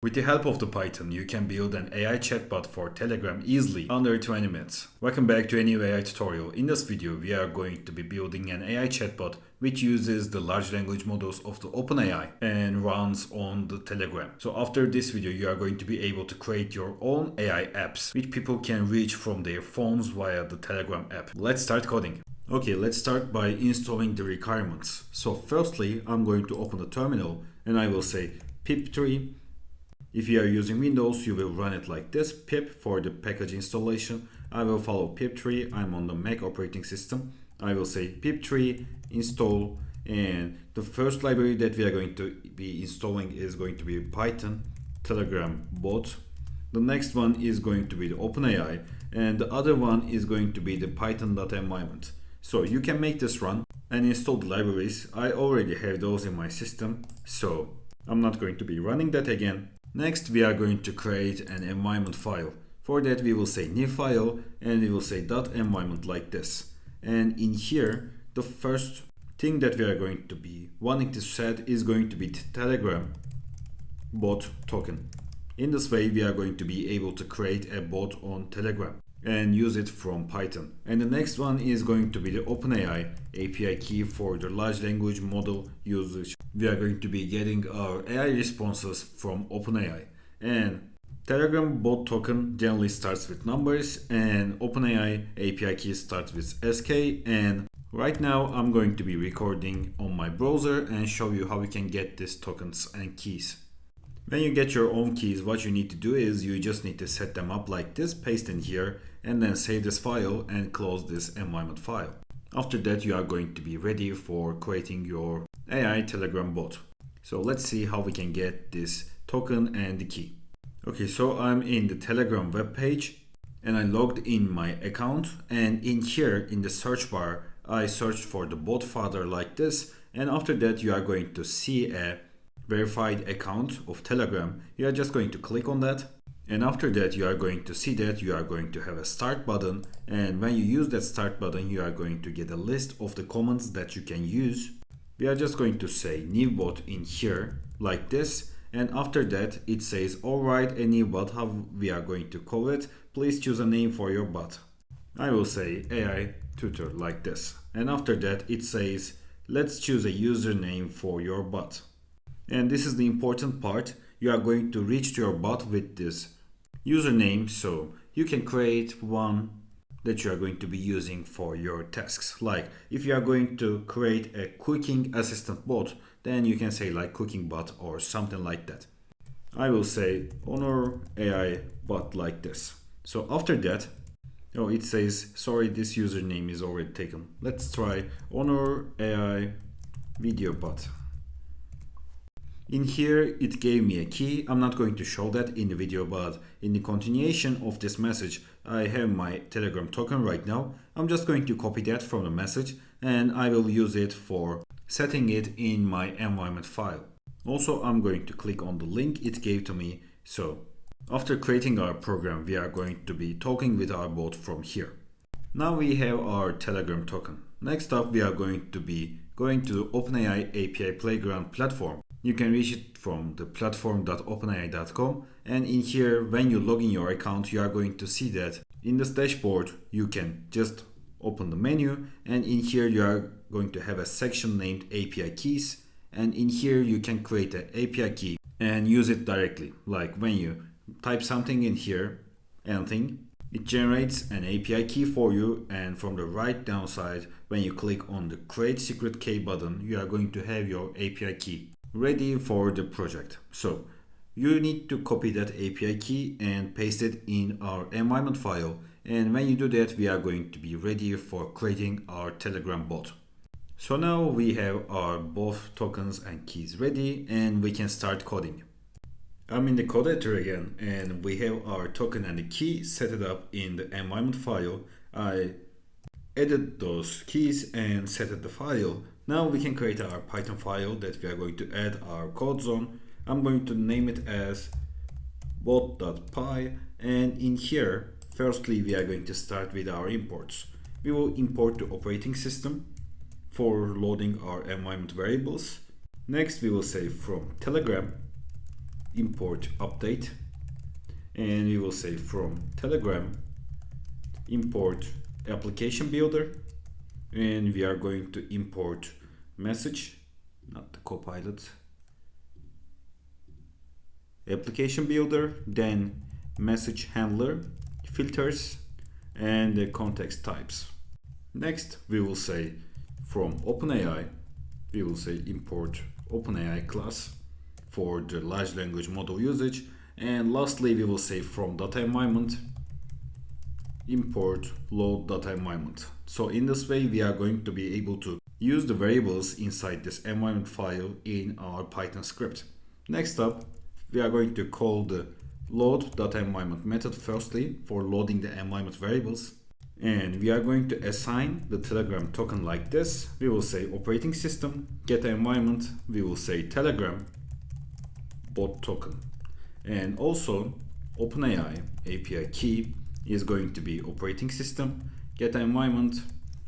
With the help of the Python, you can build an AI chatbot for Telegram easily under 20 minutes. Welcome back to a new AI tutorial. In this video, we are going to be building an AI chatbot which uses the large language models of the OpenAI and runs on the Telegram. So after this video, you are going to be able to create your own AI apps which people can reach from their phones via the Telegram app. Let's start coding. Okay, let's start by installing the requirements. So firstly, I'm going to open the terminal and I will say pip3. If you are using Windows, you will run it like this, pip for the package installation. I will follow pip3. I'm on the Mac operating system. I will say pip3 install, and the first library that we are going to be installing is going to be Python Telegram bot. The next one is going to be the OpenAI, and the other one is going to be the python.environment. So you can make this run and install the libraries. I already have those in my system, so I'm not going to be running that again. Next, we are going to create an environment file. For that, we will say new file and we will say .environment like this. And in here, the first thing that we are going to be wanting to set is going to be Telegram bot token. In this way, we are going to be able to create a bot on Telegram and use it from Python. And the next one is going to be the OpenAI API key for the large language model usage. We are going to be getting our AI responses from OpenAI. And Telegram bot token generally starts with numbers and OpenAI API key starts with SK. And right now I'm going to be recording on my browser and show you how we can get these tokens and keys. When you get your own keys, what you need to do is you just need to set them up like this, paste in here, and then save this file and close this environment file. After that, you are going to be ready for creating your AI Telegram bot. So let's see how we can get this token and the key. Okay, so I'm in the Telegram web page and I logged in my account, and in here in the search bar, I searched for the bot father like this, and after that you are going to see a verified account of Telegram. You are just going to click on that, and after that you are going to see that you are going to have a start button, and when you use that start button you are going to get a list of the commands that you can use. We are just going to say new bot in here like this, and after that it says alright, a new bot, how we are going to call it, please choose a name for your bot. I will say AI tutor like this, and after that it says let's choose a username for your bot. And this is the important part. You are going to reach to your bot with this username, so you can create one that you are going to be using for your tasks. Like if you are going to create a cooking assistant bot, then you can say like cooking bot or something like that. I will say honor AI bot like this. So after that, it says sorry, this username is already taken. Let's try honor AI video bot. In here, it gave me a key. I'm not going to show that in the video, but in the continuation of this message, I have my Telegram token right now. I'm just going to copy that from the message and I will use it for setting it in my environment file. Also, I'm going to click on the link it gave to me. So after creating our program, we are going to be talking with our bot from here. Now we have our Telegram token. Next up, we are going to be going to the OpenAI API Playground platform. You can reach it from the platform.openai.com, and in here, when you log in your account, you are going to see that in this dashboard, you can just open the menu, and in here you are going to have a section named API keys, and in here you can create an API key and use it directly. Like when you type something in here, anything, it generates an API key for you, and from the right down side, when you click on the create secret key button, you are going to have your API key ready for the project. So you need to copy that API key and paste it in our environment file, and when you do that, we are going to be ready for creating our Telegram bot. So now we have our both tokens and keys ready and we can start coding. I'm in the code editor again, and we have our token and the key set it up in the environment file. I added those keys and set up the file. Now we can create our Python file that we are going to add our codes on. I'm going to name it as bot.py, and in here, firstly, we are going to start with our imports. We will import the operating system for loading our environment variables. Next, we will say from Telegram import update, and we will say from Telegram import application builder, and we are going to import message, not the copilot, application builder, then message handler, filters, and the context types. Next, we will say from OpenAI, we will say import OpenAI class for the large language model usage. And lastly, we will say from data environment, import load data environment. So in this way, we are going to be able to use the variables inside this environment file in our Python script. Next up, we are going to call the load data environment method firstly for loading the environment variables. And we are going to assign the Telegram token like this. We will say operating system, get environment, we will say Telegram bot token. And also OpenAI API key is going to be operating system, get environment,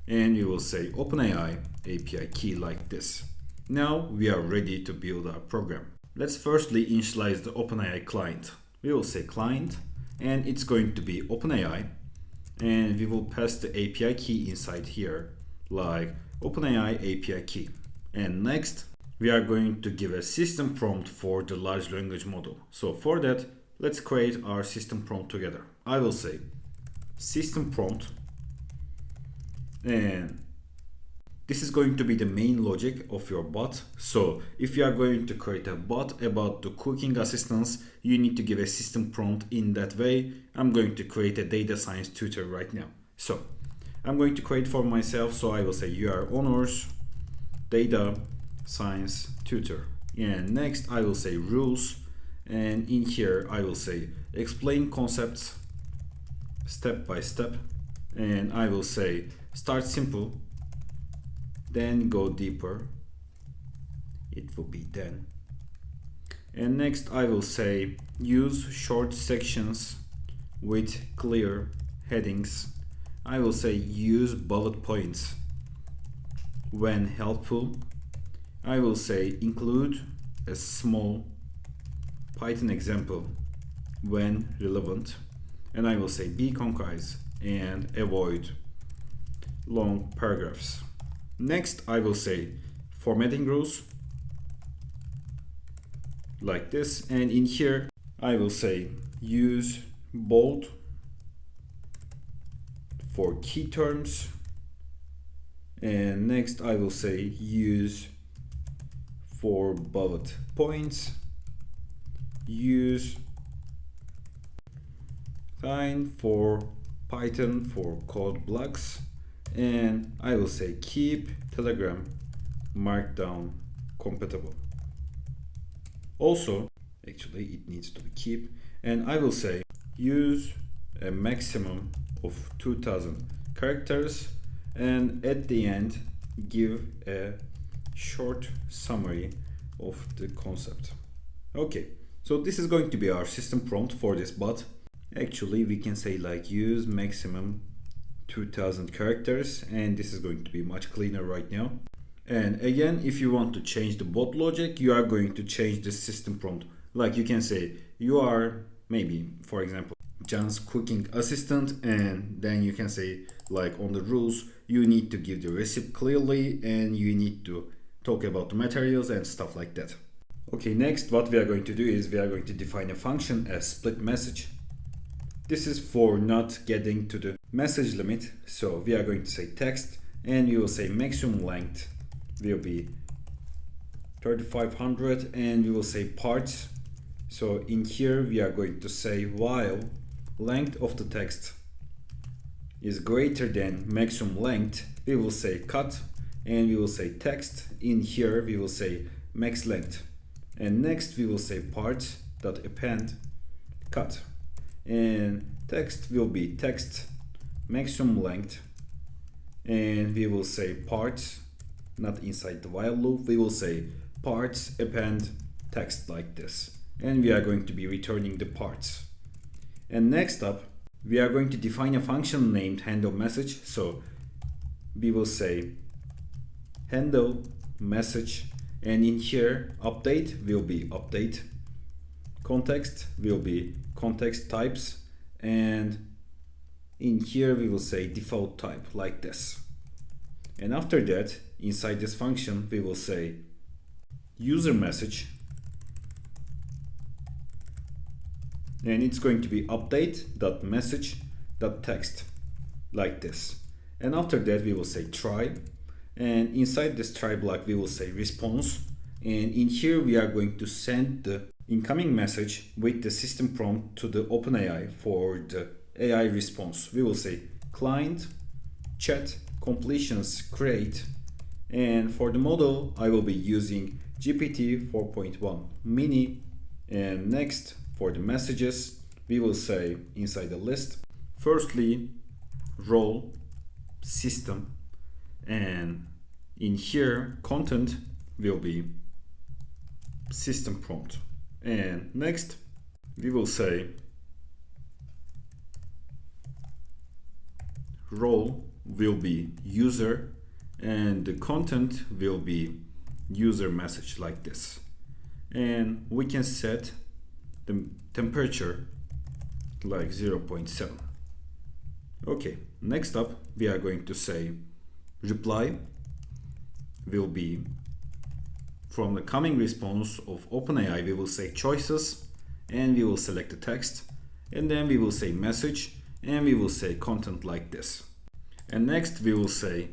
and we will say OpenAI API key like this. Now we are ready to build our program. Let's firstly initialize the OpenAI client. We will say client, and it's going to be OpenAI, and we will pass the API key inside here like OpenAI API key. And next, we are going to give a system prompt for the large language model. So for that, let's create our system prompt together. I will say system prompt, and this is going to be the main logic of your bot. So if you are going to create a bot about the cooking assistance, you need to give a system prompt in that way. I'm going to create a data science tutor right now. So I'm going to create for myself. So I will say you are honors data science tutor. And next I will say rules. And in here I will say explain concepts step by step. And I will say start simple, then go deeper. It will be then. And next I will say use short sections with clear headings. I will say use bullet points when helpful. I will say include a small Python example when relevant. And I will say be concise and avoid long paragraphs. Next, I will say formatting rules like this, and in here I will say use bold for key terms, and next I will say use for bullet points, use sign for Python for code blocks, and I will say keep Telegram markdown compatible. Also, actually it needs to be keep, and I will say use a maximum of 2000 characters, and at the end give a short summary of the concept. Okay, so this is going to be our system prompt for this bot. Actually we can say like use maximum 2000 characters, and this is going to be much cleaner right now. And again, if you want to change the bot logic, you are going to change the system prompt. Like you can say you are maybe, for example, John's cooking assistant, and then you can say like on the rules you need to give the recipe clearly, and you need to talk about the materials and stuff like that. Okay, next what we are going to do is we are going to define a function as split message. This is for not getting to the message limit. So we are going to say text, and we will say maximum length will be 3500, and we will say parts. So in here we are going to say while length of the text is greater than maximum length, we will say cut, and we will say text. In here we will say max length, and next we will say parts dot append cut, and text will be text maximum length, and we will say parts, not inside the while loop, we will say parts append text like this, and we are going to be returning the parts. And next up we are going to define a function named handle message. So we will say handle message, and in here update will be update, context will be context types, and in here we will say default type like this. And after that, inside this function, we will say user message, and it's going to be update.message.text like this. And after that, we will say try, and inside this try block, we will say response. And in here, we are going to send the incoming message with the system prompt to the OpenAI for the AI response. We will say client chat completions create, and for the model I will be using GPT 4.1 mini. And next, for the messages, we will say inside the list, firstly role system, and in here content will be system prompt. And next we will say role will be user, and the content will be user message like this. And we can set the temperature like 0.7. Okay, next up we are going to say reply will be from the coming response of OpenAI. We will say choices, and we will select the text, and then we will say message, and we will say content like this. And next we will say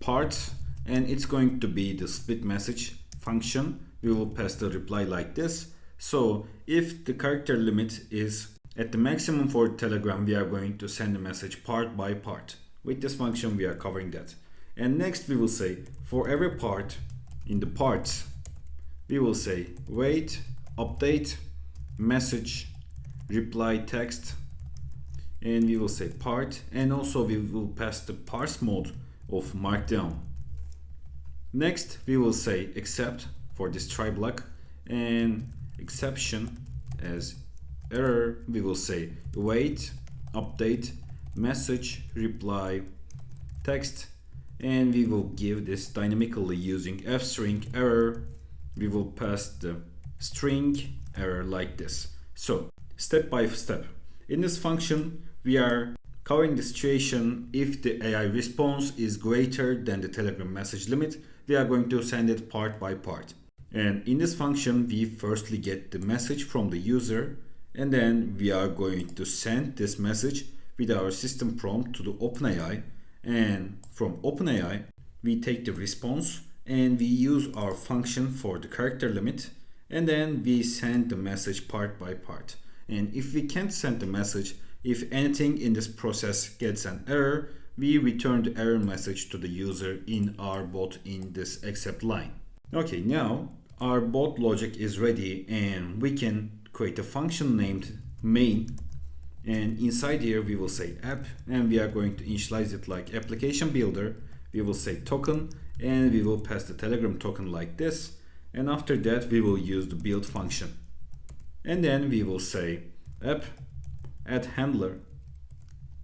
parts, and it's going to be the split message function. We will pass the reply like this. So if the character limit is at the maximum for Telegram, we are going to send the message part by part. With this function we are covering that. And next we will say for every part in the parts, we will say wait, update, message, reply text, and we will say part, and also we will pass the parse mode of markdown. Next we will say except for this try block, and exception as error we will say wait, update, message, reply, text, and we will give this dynamically using f-string error. We will pass the string error like this. So step by step, in this function we are covering the situation if the AI response is greater than the Telegram message limit. We are going to send it part by part. And in this function we firstly get the message from the user, and then we are going to send this message with our system prompt to the OpenAI, and from OpenAI we take the response and we use our function for the character limit, and then we send the message part by part. And if we can't send the message, if anything in this process gets an error, we return the error message to the user in our bot in this except line. Okay, now our bot logic is ready, and we can create a function named main, and inside here we will say app, and we are going to initialize it like application builder. We will say token, and we will pass the Telegram token like this, and after that we will use the build function, and then we will say app add handler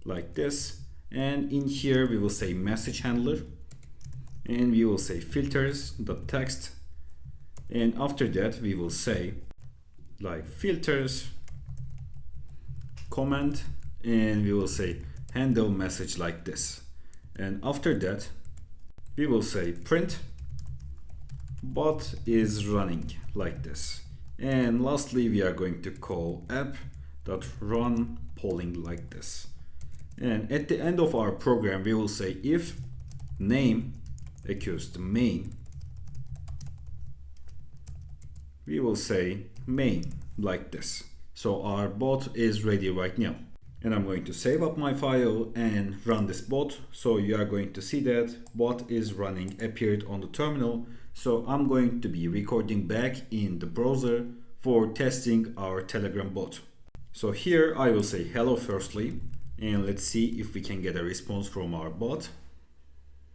like this, and in here we will say message handler, and we will say filters.text, and after that we will say like filters comment, and we will say handle message like this. And after that we will say print bot is running like this. And lastly we are going to call app.run polling like this. And at the end of our program we will say if name equals to main, we will say main like this. So our bot is ready right now. And I'm going to save up my file and run this bot. So you are going to see that bot is running appeared on the terminal. So I'm going to be recording back in the browser for testing our Telegram bot. So here I will say hello firstly, and let's see if we can get a response from our bot.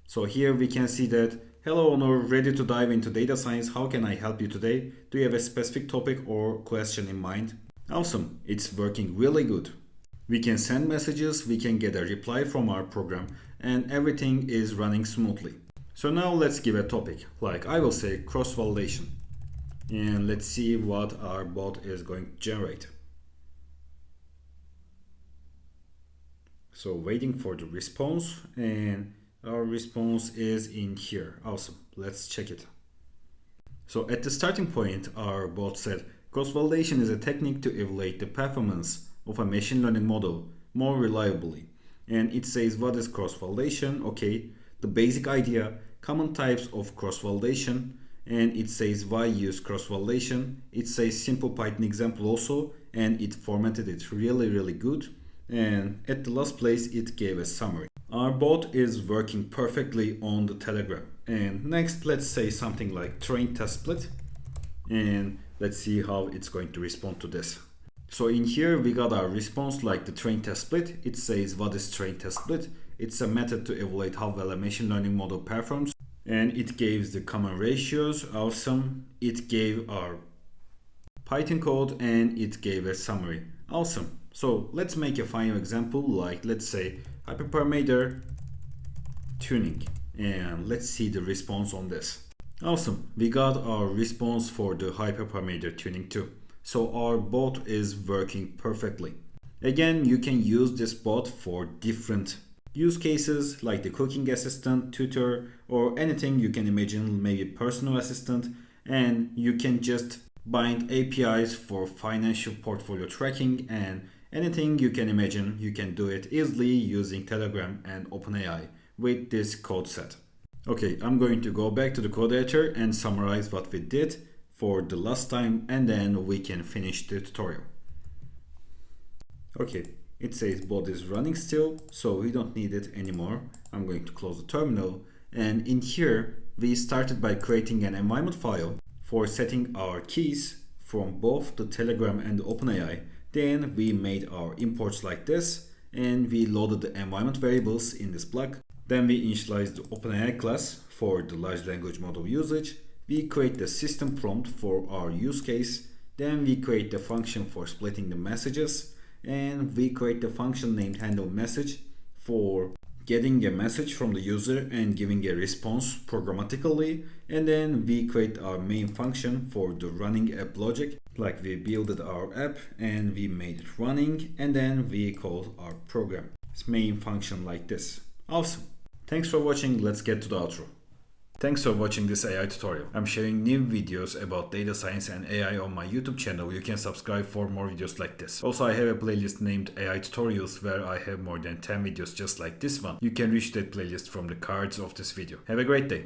So here we can see that hello Honor, ready to dive into data science. How can I help you today? Do you have a specific topic or question in mind? Awesome, it's working really good. We can send messages, we can get a reply from our program, and everything is running smoothly. So now let's give a topic, like I will say cross-validation. And let's see what our bot is going to generate. So waiting for the response, and our response is in here. Awesome. Let's check it. So at the starting point, our bot said, cross-validation is a technique to evaluate the performance of a machine learning model more reliably. And it says, what is cross-validation? Okay, the basic idea, common types of cross-validation, and it says why use cross-validation. It says simple Python example also, and it formatted it really good. And at the last place, it gave a summary. Our bot is working perfectly on the Telegram. And next, let's say something like train test split. And let's see how it's going to respond to this. So in here, we got our response like the train test split. It says, what is train test split? It's a method to evaluate how well a machine learning model performs. And it gives the common ratios. Awesome. It gave our Python code and it gave a summary. Awesome. So let's make a final example, like let's say hyperparameter tuning, and let's see the response on this. Awesome, we got our response for the hyperparameter tuning too. So our bot is working perfectly. Again, you can use this bot for different use cases like the cooking assistant, tutor, or anything you can imagine, maybe personal assistant, and you can just bind APIs for financial portfolio tracking and anything you can imagine. You can do it easily using Telegram and OpenAI with this code set. Okay, I'm going to go back to the code editor and summarize what we did for the last time, and then we can finish the tutorial. Okay, it says bot is running still, so we don't need it anymore. I'm going to close the terminal, and in here we started by creating an environment file for setting our keys from both the Telegram and the OpenAI. Then we made our imports like this, and we loaded the environment variables in this block. Then we initialized the OpenAI class for the large language model usage. We create the system prompt for our use case. Then we create the function for splitting the messages, and we create the function named handle message for getting a message from the user and giving a response programmatically. And then we create our main function for the running app logic, like we built our app and we made it running, and then we call our program. It's main function like this. Awesome. Thanks for watching. Let's get to the outro. Thanks for watching this AI tutorial. I'm sharing new videos about data science and AI on my YouTube channel. You can subscribe for more videos like this. Also, I have a playlist named AI tutorials where I have more than 10 videos just like this one. You can reach that playlist from the cards of this video. Have a great day.